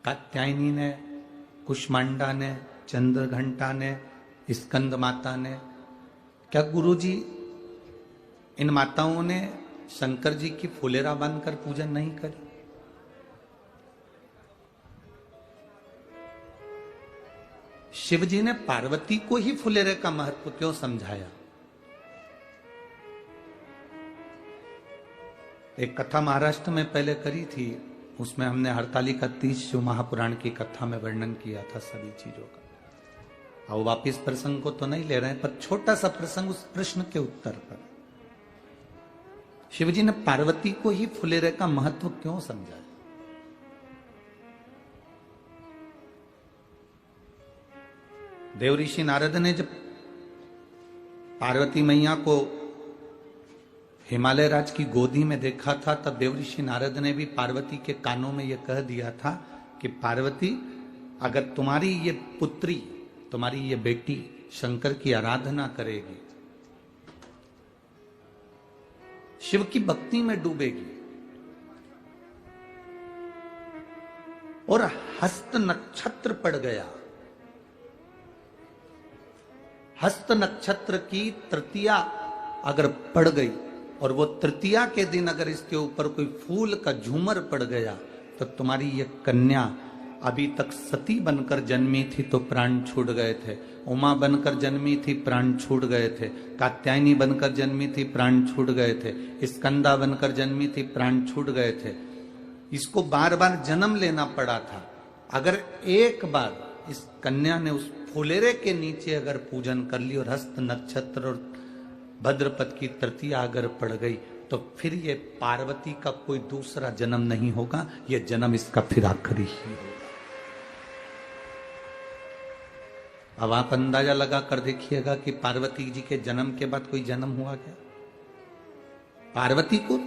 कात्यायनी ने, कुष्मांडा ने, चंद्रघंटा ने, स्कंद माता ने, क्या गुरुजी इन माताओं ने शंकर जी की फुलेरा बांधकर पूजन नहीं करी? शिव जी ने पार्वती को ही फुलेरे का महत्व क्यों समझाया? एक कथा महाराष्ट्र में पहले करी थी, उसमें हमने हरतालिका तीज शिव महापुराण की कथा में वर्णन किया था सभी चीजों का। अब वापिस प्रसंग को तो नहीं ले रहे हैं, पर छोटा सा प्रसंग उस प्रश्न के उत्तर पर। शिवजी ने पार्वती को ही फुलेरे का महत्व क्यों समझाया? देव ऋषि नारद ने जब पार्वती मैया को हिमालय राज की गोदी में देखा था, तब देव ऋषि नारद ने भी पार्वती के कानों में यह कह दिया था कि पार्वती, अगर तुम्हारी ये पुत्री, तुम्हारी ये बेटी शंकर की आराधना करेगी, शिव की भक्ति में डूबेगी और हस्त नक्षत्र पड़ गया, हस्त नक्षत्र की तृतीया अगर पड़ गई और वो तृतीया के दिन अगर इसके ऊपर कोई फूल का झूमर पड़ गया, तो तुम्हारी ये कन्या अभी तक सती बनकर जन्मी थी तो प्राण छूट गए थे, उमा बनकर जन्मी थी प्राण छूट गए थे, कात्यायनी बनकर जन्मी थी प्राण छूट गए थे, स्कंदा बनकर जन्मी थी प्राण छूट गए थे। इसको बार बार जन्म लेना पड़ा था। अगर एक बार इस कन्या ने उस फुलेरे के नीचे अगर पूजन कर ली और हस्त नक्षत्र और भद्रपद की तृतीया अगर पड़ गई, तो फिर ये पार्वती का कोई दूसरा जन्म नहीं होगा, ये जन्म इसका फिर आखिरी ही होगा। अब आप अंदाजा लगा कर देखिएगा कि पार्वती जी के जन्म के बाद कोई जन्म हुआ क्या? पार्वती को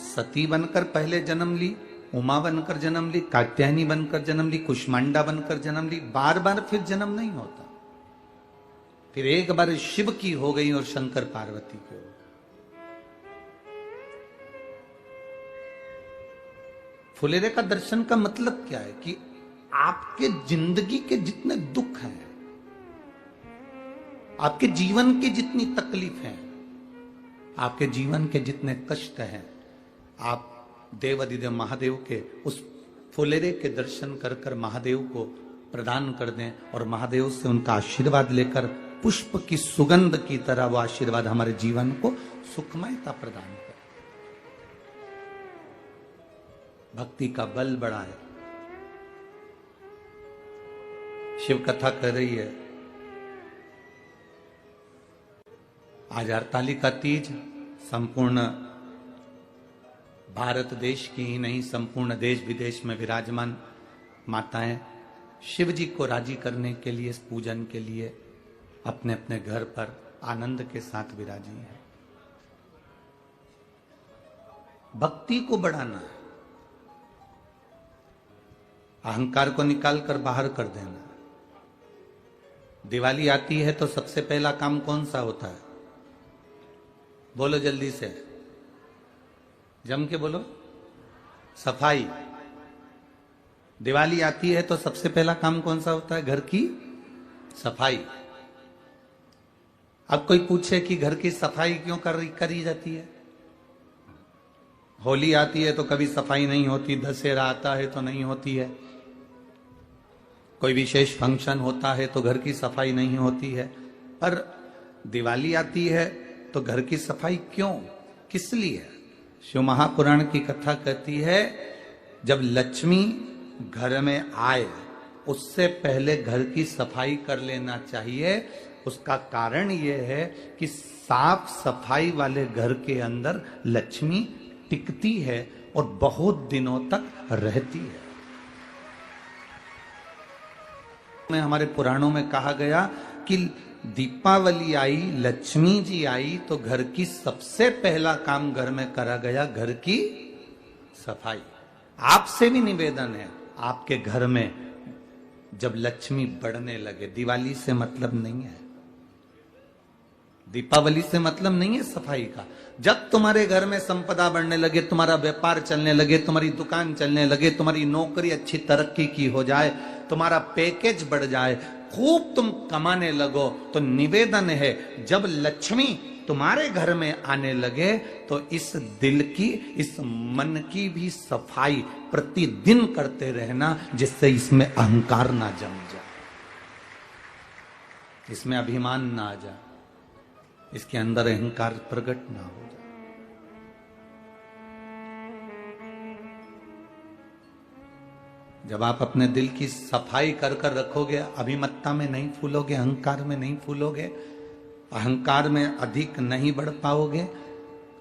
सती बनकर पहले जन्म ली, उमा बनकर जन्म ली, कात्यायनी बनकर जन्म ली, कुष्मांडा बनकर जन्म ली, बार बार फिर जन्म नहीं होता। फिर एक बार शिव की हो गई और शंकर पार्वती की हो गई। फुलेरे का दर्शन का मतलब क्या है कि आपके जिंदगी के जितने दुख हैं, आपके जीवन की जितनी तकलीफ हैं, आपके जीवन के जितने कष्ट हैं, आप देव अधिदेव महादेव के उस फुलेरे के दर्शन कर कर महादेव को प्रदान कर दें और महादेव से उनका आशीर्वाद लेकर पुष्प की सुगंध की तरह वो आशीर्वाद हमारे जीवन को सुखमयता प्रदान करे। भक्ति का बल बड़ा है। शिव कथा कर रही है। आज हरतालिका तीज संपूर्ण भारत देश की ही नहीं, संपूर्ण देश विदेश में विराजमान माताएं शिव जी को राजी करने के लिए, इस पूजन के लिए अपने अपने घर पर आनंद के साथ विराजी है। भक्ति को बढ़ाना है, अहंकार को निकाल कर बाहर कर देना। दिवाली आती है तो सबसे पहला काम कौन सा होता है? बोलो जल्दी से, जम के बोलो। सफाई। दिवाली आती है तो सबसे पहला काम कौन सा होता है? घर की सफाई। अब कोई पूछे कि घर की सफाई क्यों करी जाती है? होली आती है तो कभी सफाई नहीं होती, दशहरा आता है तो नहीं होती है, कोई विशेष फंक्शन होता है तो घर की सफाई नहीं होती है, पर दिवाली आती है तो घर की सफाई क्यों, किस लिए? शिव महापुराण की कथा कहती है, जब लक्ष्मी घर में आए उससे पहले घर की सफाई कर लेना चाहिए। उसका कारण यह है कि साफ सफाई वाले घर के अंदर लक्ष्मी टिकती है और बहुत दिनों तक रहती है। में हमारे पुराणों में कहा गया कि दीपावली आई, लक्ष्मी जी आई तो घर की सबसे पहला काम घर में करा गया, घर की सफाई। आपसे भी निवेदन है, आपके घर में जब लक्ष्मी बढ़ने लगे, दिवाली से मतलब नहीं है, दीपावली से मतलब नहीं है सफाई का। जब तुम्हारे घर में संपदा बढ़ने लगे, तुम्हारा व्यापार चलने लगे, तुम्हारी दुकान चलने लगे, तुम्हारी नौकरी अच्छी तरक्की की हो जाए, तुम्हारा पैकेज बढ़ जाए, खूब तुम कमाने लगो, तो निवेदन है जब लक्ष्मी तुम्हारे घर में आने लगे तो इस दिल की, इस मन की भी सफाई प्रतिदिन करते रहना, जिससे इसमें अहंकार ना जम जाए, इसमें अभिमान ना आ जाए, इसके अंदर अहंकार प्रकट ना हो जाए। जब आप अपने दिल की सफाई कर कर रखोगे, अभिमत्ता में नहीं फूलोगे, अहंकार में नहीं फूलोगे, अहंकार में अधिक नहीं बढ़ पाओगे,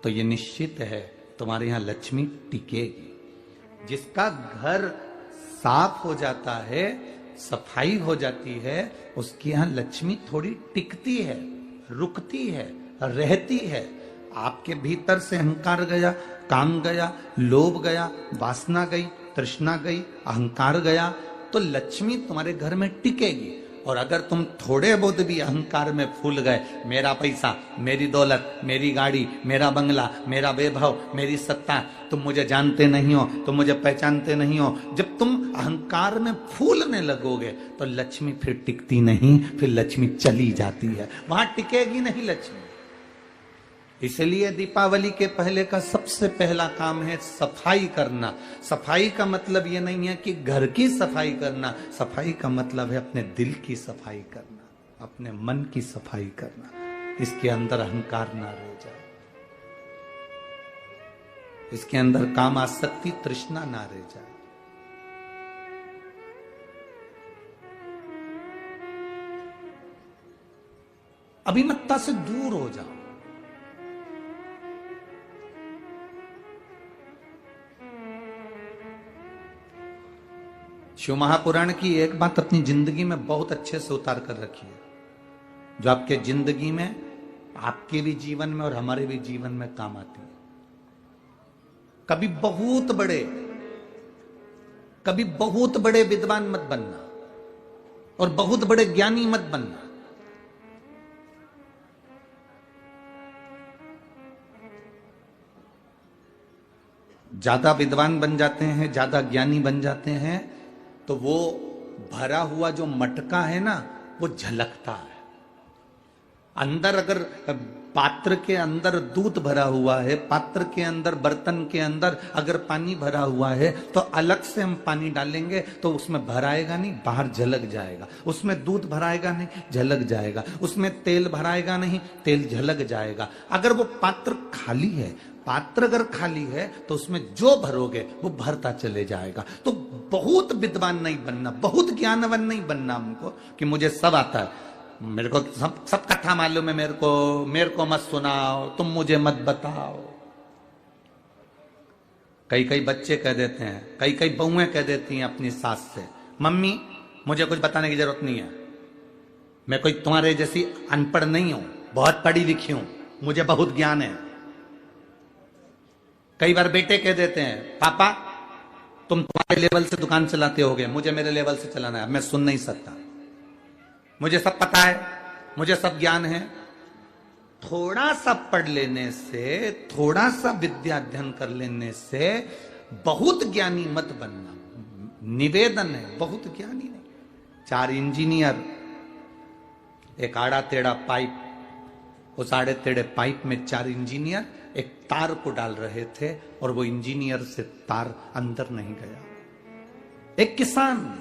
तो ये निश्चित है तुम्हारे यहां लक्ष्मी टिकेगी। जिसका घर साफ हो जाता है, सफाई हो जाती है, उसके यहां लक्ष्मी थोड़ी टिकती है, रुकती है, रहती है। आपके भीतर से अहंकार गया, काम गया, लोभ गया, वासना गई, तृष्णा गई, अहंकार गया, तो लक्ष्मी तुम्हारे घर में टिकेगी। और अगर तुम थोड़े बहुत भी अहंकार में फूल गए, मेरा पैसा, मेरी दौलत, मेरी गाड़ी, मेरा बंगला, मेरा वैभव, मेरी सत्ता, तुम मुझे जानते नहीं हो, तुम मुझे पहचानते नहीं हो, जब तुम अहंकार में फूलने लगोगे तो लक्ष्मी फिर टिकती नहीं, फिर लक्ष्मी चली जाती है, वहां टिकेगी नहीं लक्ष्मी। इसलिए दीपावली के पहले का सबसे पहला काम है सफाई करना। सफाई का मतलब यह नहीं है कि घर की सफाई करना, सफाई का मतलब है अपने दिल की सफाई करना, अपने मन की सफाई करना, इसके अंदर अहंकार ना रह जाए, इसके अंदर काम आसक्ति तृष्णा ना रह जाए। अभिमत्ता से दूर हो जाओ। शिव महापुराण की एक बात अपनी जिंदगी में बहुत अच्छे से उतार कर रखी है, जो आपके जिंदगी में, आपके भी जीवन में और हमारे भी जीवन में काम आती है। कभी बहुत बड़े विद्वान मत बनना और बहुत बड़े ज्ञानी मत बनना। ज्यादा विद्वान बन जाते हैं, ज्यादा ज्ञानी बन जाते हैं, तो वो भरा हुआ जो मटका है ना, वो झलकता है। अंदर अगर पात्र के अंदर दूध भरा हुआ है, पात्र के अंदर, बर्तन के अंदर अगर पानी भरा हुआ है, तो अलग से हम पानी डालेंगे तो उसमें भराएगा नहीं, बाहर झलक जाएगा। उसमें दूध भराएगा नहीं, झलक जाएगा। उसमें तेल भराएगा नहीं, तेल झलक जाएगा। अगर वो पात्र खाली है, पात्र अगर खाली है, तो उसमें जो भरोगे वो भरता चले जाएगा। तो बहुत विद्वान नहीं बनना, बहुत ज्ञानवान नहीं बनना हमको कि मुझे सब आता है, मेरे को सब कथा मालूम है, मेरे को मत सुनाओ, तुम मुझे मत बताओ। कई बच्चे कह देते हैं, कई बहुएं कह देती हैं अपनी सास से, मम्मी मुझे कुछ बताने की जरूरत नहीं है, मैं कोई तुम्हारे जैसी अनपढ़ नहीं हूं, बहुत पढ़ी लिखी हूं, मुझे बहुत ज्ञान है। कई बार बेटे कह देते हैं, पापा तुम तुम्हारे लेवल से दुकान चलाते होगे, मुझे मेरे लेवल से चलाना है, मैं सुन नहीं सकता, मुझे सब पता है, मुझे सब ज्ञान है। थोड़ा सा पढ़ लेने से, थोड़ा सा विद्या अध्ययन कर लेने से बहुत ज्ञानी मत बनना। निवेदन है, बहुत ज्ञानी नहीं। 4 इंजीनियर एक आड़ा टेढ़ा पाइप, उस आड़े टेढ़े पाइप में 4 इंजीनियर एक तार को डाल रहे थे और वो इंजीनियर से तार अंदर नहीं गया। एक किसान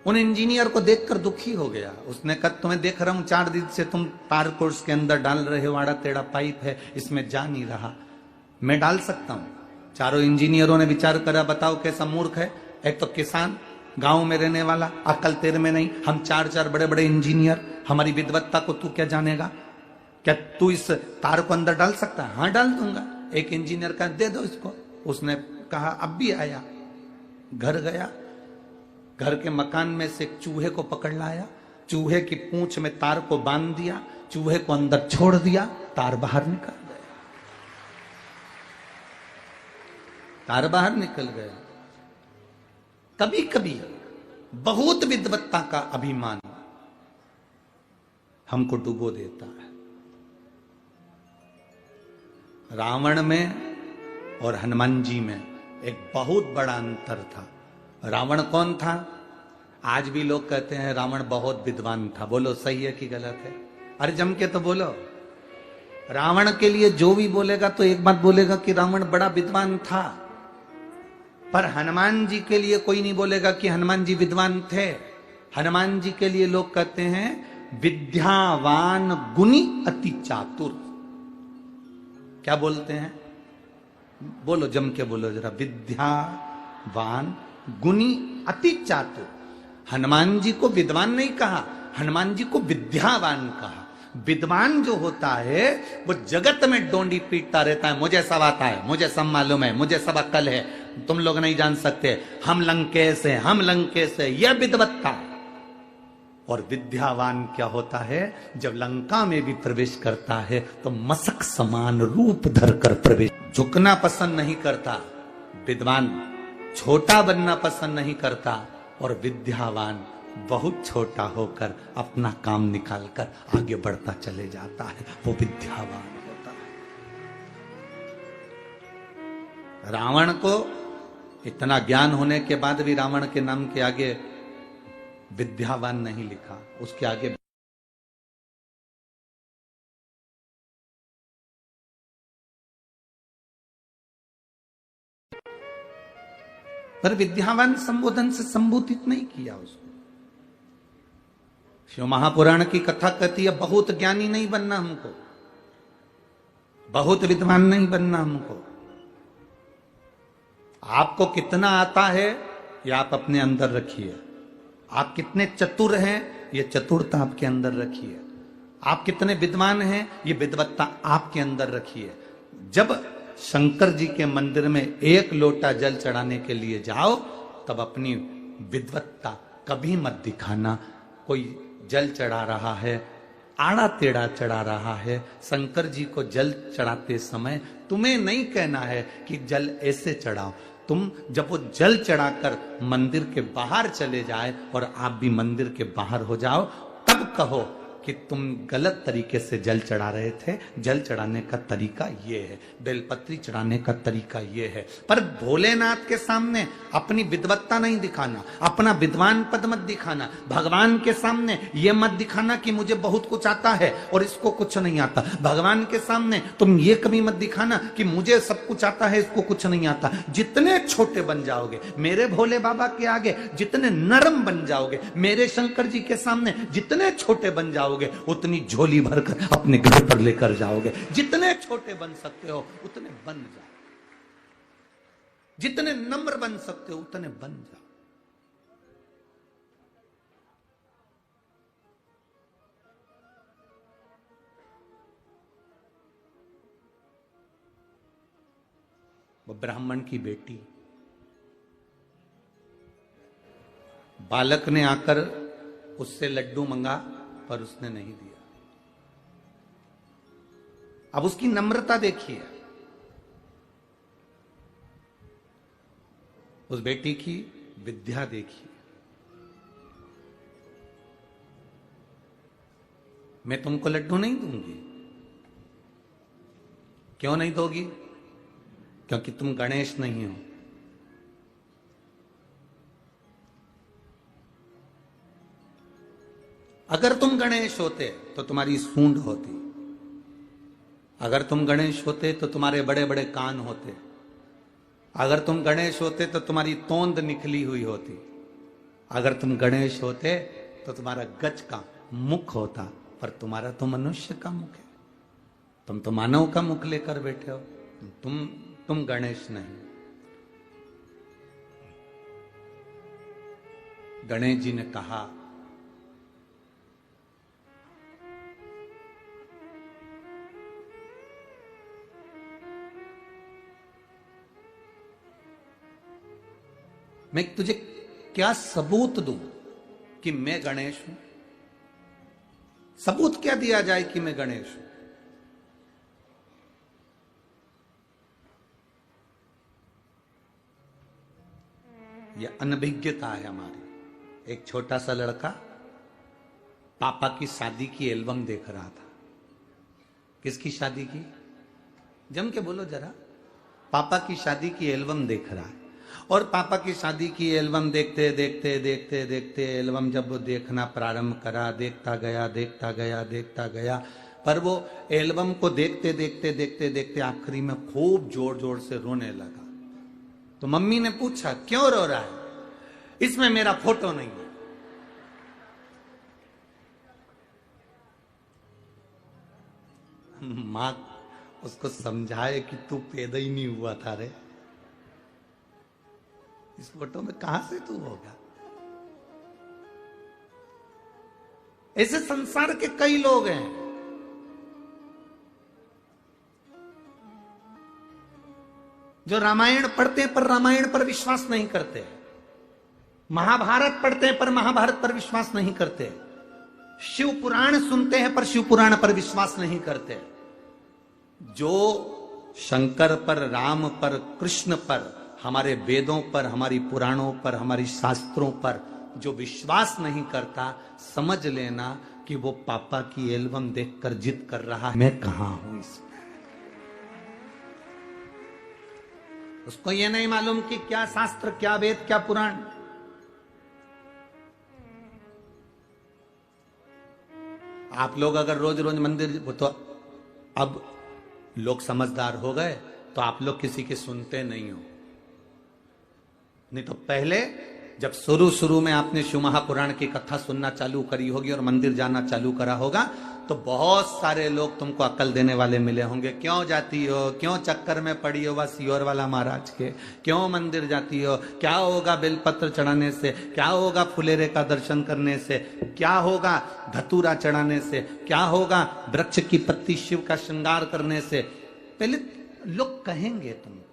उन इंजीनियर को देखकर दुखी हो गया। उसने कहा, तुम्हें देख रहा हूं 4 दिन से तुम तार को उसके अंदर डाल रहे हो, आड़ा टेढ़ा पाइप है, इसमें जा नहीं रहा, मैं डाल सकता हूं। चारों इंजीनियरों ने विचार करा, बताओ कैसा मूर्ख है, एक तो किसान, गांव में रहने वाला, अकल तेरे में नहीं, हम 4 बड़े बड़े इंजीनियर, हमारी विद्वत्ता को तू क्या जानेगा, क्या तू इस तार को अंदर डाल सकता है? हाँ डाल दूंगा। एक इंजीनियर का दे दो इसको। उसने कहा, अब भी आया, घर गया, घर के मकान में से एक चूहे को पकड़ लाया, चूहे की पूंछ में तार को बांध दिया, चूहे को अंदर छोड़ दिया, तार बाहर निकल गया, तार बाहर निकल गया। कभी कभी बहुत विद्वत्ता का अभिमान, हमको डुबो देता है। रावण में और हनुमान जी में एक बहुत बड़ा अंतर था। रावण कौन था? आज भी लोग कहते हैं रावण बहुत विद्वान था। बोलो सही है कि गलत है? अरे जम के तो बोलो। रावण के लिए जो भी बोलेगा तो एक बात बोलेगा कि रावण बड़ा विद्वान था, पर हनुमान जी के लिए कोई नहीं बोलेगा कि हनुमान जी विद्वान थे। हनुमान जी के लिए लोग कहते हैं विद्यावान गुणी अति चातुर। क्या बोलते हैं? बोलो जम के बोलो जरा। विद्यावान गुणी अति चातुर। हनुमान जी को विद्वान नहीं कहा, हनुमान जी को विद्यावान कहा। विद्वान जो होता है वो जगत में डोंडी पीटता रहता है, मुझे सब आता है, मुझे सब मालूम है, मुझे सब अक्ल है, तुम लोग नहीं जान सकते, हम लंकेश हैं, हम लंकेश है, यह विद्वत्ता। और विद्यावान क्या होता है? जब लंका में भी प्रवेश करता है तो मशक समान रूप धरकर प्रवेश, झुकना पसंद नहीं करता। विद्वान छोटा बनना पसंद नहीं करता, और विद्यावान बहुत छोटा होकर अपना काम निकालकर आगे बढ़ता चले जाता है, वो विद्यावान होता है। रावण को इतना ज्ञान होने के बाद भी रावण के नाम के आगे विद्यावान नहीं लिखा, उसके आगे पर विद्यावान संबोधन से संबोधित नहीं किया उसको। शिव महापुराण की कथा कहती है बहुत ज्ञानी नहीं बनना हमको, बहुत विद्वान नहीं बनना हमको। आपको कितना आता है ये आप अपने अंदर रखिए। आप कितने चतुर हैं ये चतुरता आपके अंदर रखिए। आप कितने विद्वान हैं ये विद्वत्ता आपके अंदर रखिए। जब शंकर जी के मंदिर में एक लोटा जल चढ़ाने के लिए जाओ तब अपनी विद्वत्ता कभी मत दिखाना। कोई जल चढ़ा रहा है, आड़ा टेढ़ा चढ़ा रहा है, शंकर जी को जल चढ़ाते समय तुम्हें नहीं कहना है कि जल ऐसे चढ़ाओ। तुम जब वो जल चढ़ाकर मंदिर के बाहर चले जाए और आप भी मंदिर के बाहर हो जाओ तब कहो कि तुम गलत तरीके से जल चढ़ा रहे थे। जल चढ़ाने का तरीका ये है, बेलपत्री चढ़ाने का तरीका ये है। पर भोलेनाथ के सामने अपनी विद्वत्ता नहीं दिखाना, अपना विद्वान पद मत दिखाना। भगवान के सामने ये मत दिखाना कि मुझे बहुत कुछ आता है और इसको कुछ नहीं आता। भगवान के सामने तुम ये कभी मत दिखाना कि मुझे सब कुछ आता है, इसको कुछ नहीं आता। जितने छोटे बन जाओगे मेरे भोले बाबा के आगे, जितने नरम बन जाओगे मेरे शंकर जी के सामने, जितने छोटे बन जाओगे उतनी झोली भरकर अपने घर पर लेकर जाओगे। जितने छोटे बन सकते हो उतने बन जाओ, जितने नम्र बन सकते हो उतने बन जाओ। वो ब्राह्मण की बेटी, बालक ने आकर उससे लड्डू मंगा पर उसने नहीं दिया। अब उसकी नम्रता देखिए, उस बेटी की विद्या देखिए। मैं तुमको लड्डू नहीं दूंगी। क्यों नहीं दोगी? क्योंकि तुम गणेश नहीं हो। अगर तुम गणेश होते तो तुम्हारी सूंड होती, अगर तुम गणेश होते तो तुम्हारे बड़े बड़े कान होते, अगर तुम गणेश होते तो तुम्हारी तोंद निकली हुई होती, अगर तुम गणेश होते तो तुम्हारा गज का मुख होता, पर तुम्हारा तो मनुष्य का मुख है। तुम तो मानव का मुख लेकर बैठे हो, तुम गणेश नहीं। गणेश जी ने कहा मैं तुझे क्या सबूत दूं कि मैं गणेश हूं? सबूत क्या दिया जाए कि मैं गणेश हूं? यह अनभिज्ञता है हमारी। एक छोटा सा लड़का पापा की शादी की एल्बम देख रहा था। किसकी शादी की? जम के बोलो जरा। पापा की शादी की एल्बम देख रहा है। और पापा की शादी की एल्बम देखते देखते देखते देखते एल्बम जब वो देखना प्रारंभ करा, देखता गया, पर वो एल्बम को देखते देखते देखते देखते आखिरी में खूब जोर जोर से रोने लगा। तो मम्मी ने पूछा, क्यों रो रहा है? इसमें मेरा फोटो नहीं है। मां उसको समझाए कि तू पैदा ही नहीं हुआ था रे, इस फोटो में कहां से तू होगा। ऐसे संसार के कई लोग हैं। जो रामायण पढ़ते हैं पर रामायण पर विश्वास नहीं करते, महाभारत पढ़ते हैं पर महाभारत पर विश्वास नहीं करते, शिव पुराण सुनते हैं पर शिव पुराण पर विश्वास नहीं करते। जो शंकर पर, राम पर, कृष्ण पर, हमारे वेदों पर, हमारी पुराणों पर, हमारी शास्त्रों पर जो विश्वास नहीं करता, समझ लेना कि वो पापा की एल्बम देखकर जिद कर रहा है, मैं कहां हूं इसमें। उसको ये नहीं मालूम कि क्या शास्त्र, क्या वेद, क्या पुराण। आप लोग अगर रोज रोज मंदिर, तो अब लोग समझदार हो गए तो आप लोग किसी की सुनते नहीं हो। नहीं तो पहले जब शुरू में आपने शिव महापुराण की कथा सुनना चालू करी होगी और मंदिर जाना चालू करा होगा, तो बहुत सारे लोग तुमको अकल देने वाले मिले होंगे। क्यों जाती हो, क्यों चक्कर में पड़ी हो बस सियोर वाला महाराज के, क्यों मंदिर जाती हो, क्या होगा बेलपत्र चढ़ाने से, क्या होगा फुलेरे का दर्शन करने से, क्या होगा धतूरा चढ़ाने से, क्या होगा वृक्ष की पत्ती शिव का श्रृंगार करने से। पहले लोग कहेंगे तुमको।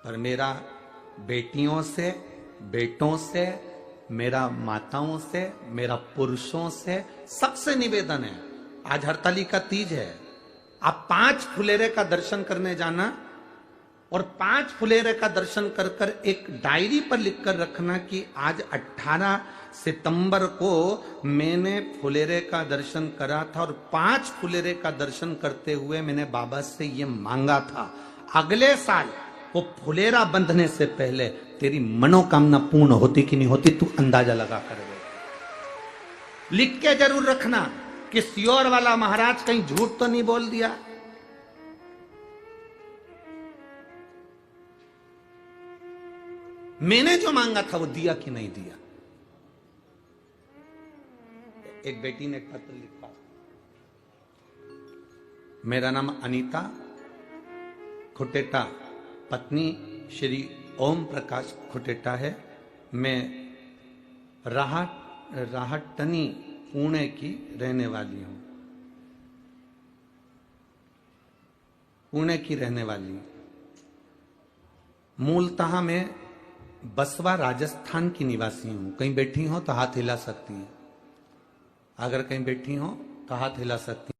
पर मेरा बेटियों से, बेटों से, मेरा माताओं से, मेरा पुरुषों से सबसे निवेदन है, आज हरतालिका तीज है, आप 5 फुलेरे का दर्शन करने जाना और 5 फुलेरे का दर्शन कर कर एक डायरी पर लिखकर रखना कि आज 18 सितंबर को मैंने फुलेरे का दर्शन करा था और 5 फुलेरे का दर्शन करते हुए मैंने बाबा से ये मांगा था, अगले साल वो फुलेरा बंधने से पहले तेरी मनोकामना पूर्ण होती कि नहीं होती, तू अंदाजा लगा कर दे। लिख के जरूर रखना कि सियोर वाला महाराज कहीं झूठ तो नहीं बोल दिया। मैंने जो मांगा था वो दिया कि नहीं दिया। एक बेटी ने एक पत्र लिखा, मेरा नाम अनीता खुटेटा, पत्नी श्री ओम प्रकाश खुटेटा है, मैं राहटनी पुणे की रहने वाली हूं, पुणे की रहने वाली हूं। मूलतः मैं बसवा राजस्थान की निवासी हूं। कहीं बैठी हो तो हाथ हिला सकती हैं, अगर कहीं बैठी हो तो हाथ हिला सकती हैं।